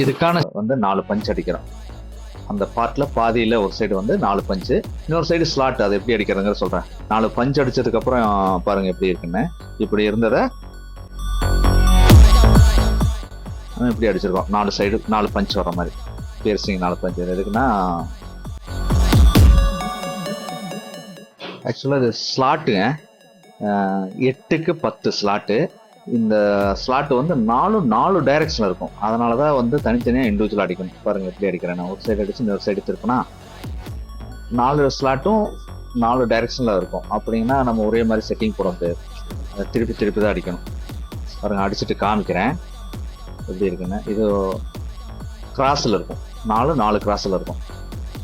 இதுக்கான வந்து 4 பஞ்ச் அடிக்கிறோம். அந்த பார்ட்ல பாதியில ஒரு சைடு வந்து 4 பஞ்சு, இன்னொரு சைடு ஸ்லாட். அது எப்படி அடிக்கிறதுங்க சொல்றேன். 4 பஞ்ச் அடிச்சதுக்கு அப்புறம் பாருங்க எப்படி இருக்குன்னு. இப்படி இருந்ததை இப்படி அடிச்சிருக்கோம். 4 சைடு 4 பஞ்ச் வர மாதிரி பியர்சிங் 4 பஞ்ச். எதுக்குன்னா ஆக்சுவலாக இது ஸ்லாட்டுங்க. 8க்கு 10 ஸ்லாட்டு. இந்த ஸ்லாட்டு வந்து 4 டைரக்ஷனில் இருக்கும். அதனால தான் வந்து தனித்தனியாக இண்டிவிஜுவல் அடிக்கணும். பாருங்கள் எப்படி அடிக்கிறேன். நான் ஒரு சைடு அடிச்சு இன்னொரு சைடு திருப்பினா 4 ஸ்லாட்டும் 4 டைரக்ஷனில் இருக்கும். அப்படின்னா நம்ம ஒரே மாதிரி செட்டிங் போட முடியாது. திருப்பி தான் அடிக்கணும். பாருங்கள் அடிச்சுட்டு காமிக்கிறேன் எப்படி இருக்குன்னு. இது கிராஸில் இருக்கும். 4 கிராஸில் இருக்கும்.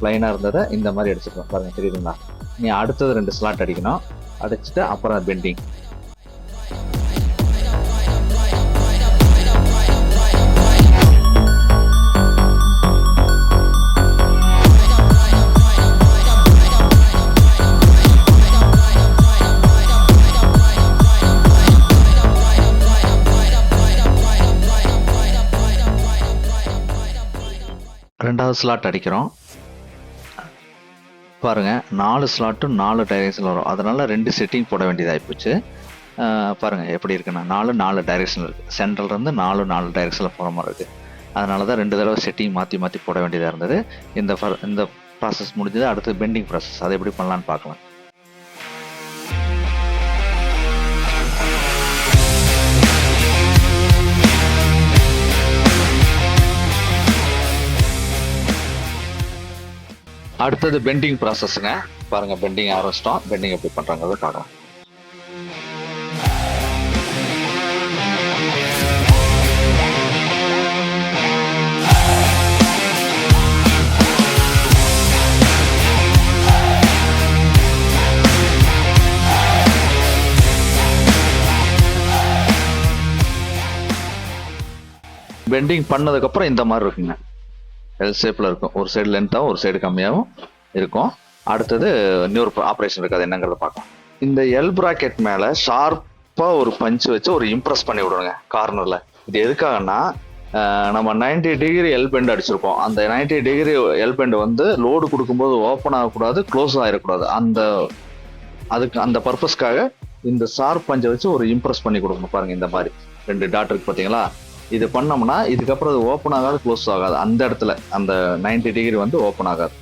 ப்ளைனாக இருந்ததை இந்த மாதிரி அடிச்சுருக்கோம். பாருங்கள் தெரியுதுங்களா. நீ அடுத்தது 2 ஸ்லாட் அடிக்கணும். அடிச்சுட்டு அப்புறம் பெண்டிங். ரெண்டாவது ஸ்லாட் அடிக்கிறோம். பாருங்க 4 ஸ்லாட்டும் 4 டைரக்ஷனில் வரும். அதனால 2 செட்டிங் போட வேண்டியதாகி போச்சு. பாருங்க எப்படி இருக்குன்னா 4 டைரக்ஷன் இருக்குது. சென்ட்ரல்லேருந்து 4 டைரக்ஷனில் போகிற மாதிரி இருக்குது. அதனால தான் 2 தடவை செட்டிங் மாற்றி போட வேண்டியதாக இருந்தது. இந்த ப்ராசஸ் முடிஞ்சது. அடுத்து பெண்டிங் ப்ராசஸ். அதை எப்படி பண்ணலான்னு பார்க்கலாம். அடுத்தது பெண்டிங் ப்ராசஸ்ங்க. பாருங்க பெண்டிங் ஆரம்பிச்சிட்டோம். பெண்டிங் எப்படி பண்றாங்க பார்க்கலாம். பெண்டிங் பண்ணதுக்கப்புறம் இந்த மாதிரி இருக்குங்க. எல் ஷேப்பில் இருக்கும். ஒரு சைடு லென்த்தாகவும் ஒரு சைடு கம்மியாகவும் இருக்கும். அடுத்தது இன்னொரு ஆப்ரேஷன் இருக்குது. அது என்னங்கிறத பார்க்கலாம். இந்த எல் ப்ராக்கெட் மேலே ஷார்ப்பாக ஒரு பஞ்சு வச்சு ஒரு இம்ப்ரெஸ் பண்ணி விடுங்க கார்னரில். இது எதுக்காகன்னா நம்ம 90 டிகிரி எல் பெண்ட் அடிச்சிருப்போம். அந்த 90 டிகிரி எல் பெண்ட் வந்து லோடு கொடுக்கும்போது ஓப்பன் ஆகக்கூடாது, க்ளோஸ் ஆகிடக்கூடாது. அந்த பர்பஸ்க்காக இந்த ஷார்ப் பஞ்சை வச்சு ஒரு இம்ப்ரெஸ் பண்ணி கொடுக்கணும். பாருங்கள் இந்த மாதிரி 2 டாட் இருக்கு பார்த்தீங்களா. இது பண்ணோம்னா இதுக்கப்புறம் அது ஓப்பன் ஆகாது, க்ளோஸ் ஆகாது. அந்த இடத்துல அந்த 90 டிகிரி வந்து ஓப்பன் ஆகாது.